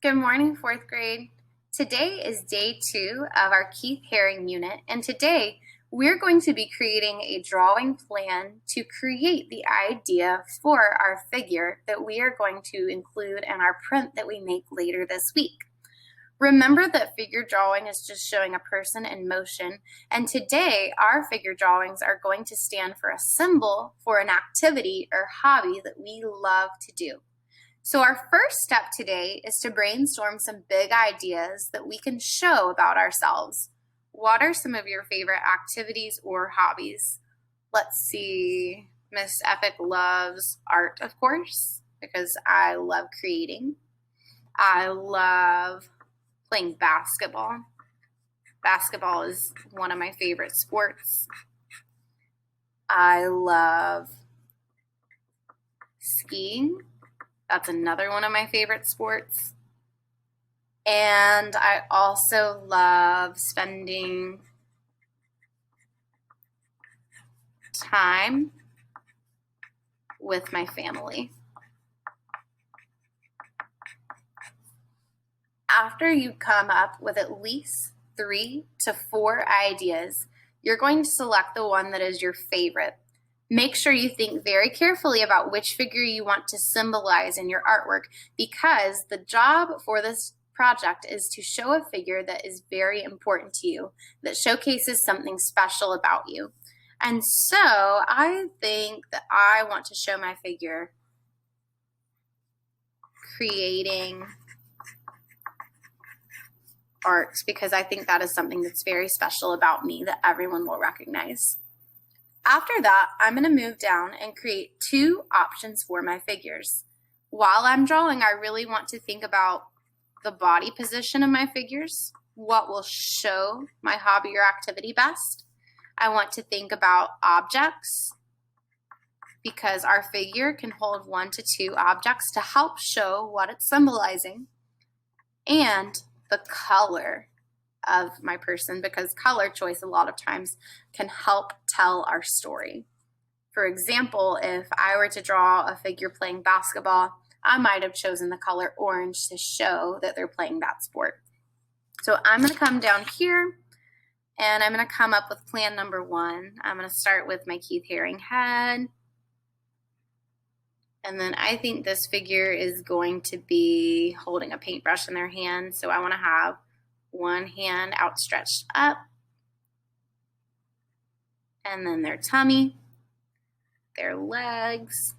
Good morning, fourth grade. Today is day 2 of our Keith Haring unit, and today we're going to be creating a drawing plan to create the idea for our figure that we are going to include in our print that we make later this week. Remember that figure drawing is just showing a person in motion, and today our figure drawings are going to stand for a symbol for an activity or hobby that we love to do. So our first step today is to brainstorm some big ideas that we can show about ourselves. What are some of your favorite activities or hobbies? Let's see. Miss Epic loves art, of course, because I love creating. I love playing basketball. Basketball is one of my favorite sports. I love skiing. That's another one of my favorite sports. And I also love spending time with my family. After you come up with at least 3 to 4 ideas, you're going to select the one that is your favorite. Make sure you think very carefully about which figure you want to symbolize in your artwork, because the job for this project is to show a figure that is very important to you, that showcases something special about you. And so I think that I want to show my figure creating art, because I think that is something that's very special about me that everyone will recognize. After that, I'm going to move down and create 2 options for my figures. While I'm drawing, I really want to think about the body position of my figures, what will show my hobby or activity best. I want to think about objects, because our figure can hold 1 to 2 objects to help show what it's symbolizing, and the color of my person, because color choice a lot of times can help tell our story. For example, if I were to draw a figure playing basketball, I might have chosen the color orange to show that they're playing that sport. So I'm going to come down here and I'm going to come up with plan number 1. I'm going to start with my Keith Haring head. And then I think this figure is going to be holding a paintbrush in their hand. So I want to have one hand outstretched up, and then their tummy, their legs,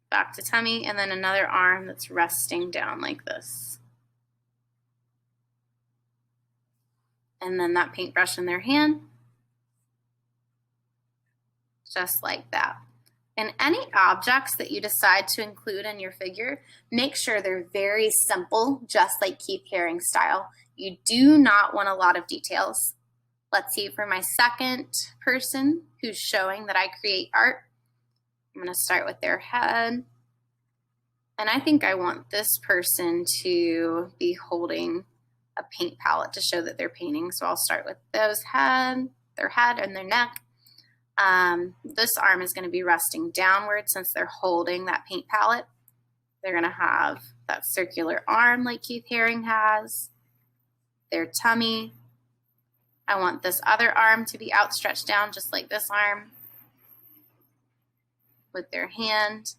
back to tummy, and then another arm that's resting down like this. And then that paintbrush in their hand, just like that. And any objects that you decide to include in your figure, make sure they're very simple, just like Keith Haring style. You do not want a lot of details. Let's see, for my second person who's showing that I create art, I'm going to start with their head. And I think I want this person to be holding a paint palette to show that they're painting. So I'll start with their head and their neck. This arm is going to be resting downward since they're holding that paint palette. They're going to have that circular arm like Keith Haring has, their tummy. I want this other arm to be outstretched down just like this arm with their hand.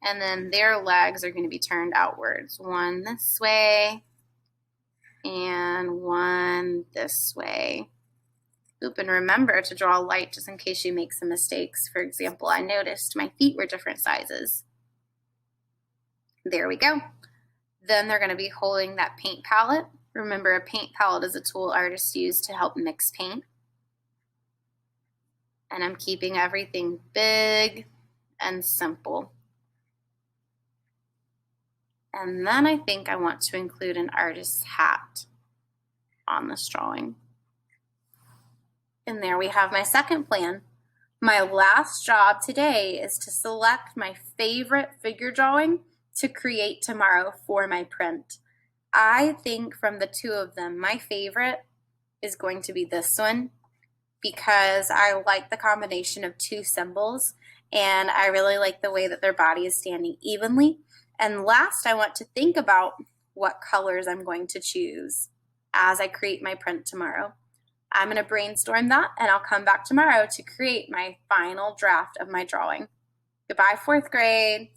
And then their legs are going to be turned outwards, one this way and one this way. Oop, and remember to draw light just in case you make some mistakes. For example, I noticed my feet were different sizes. There we go. Then they're going to be holding that paint palette. Remember, a paint palette is a tool artists use to help mix paint. And I'm keeping everything big and simple. And then I think I want to include an artist's hat on this drawing. And there we have my second plan. My last job today is to select my favorite figure drawing to create tomorrow for my print. I think from the 2 of them, my favorite is going to be this one. because I like the combination of two symbols, and I really like the way that their body is standing evenly. And last, I want to think about what colors I'm going to choose as I create my print tomorrow. I'm going to brainstorm that, and I'll come back tomorrow to create my final draft of my drawing. Goodbye, fourth grade.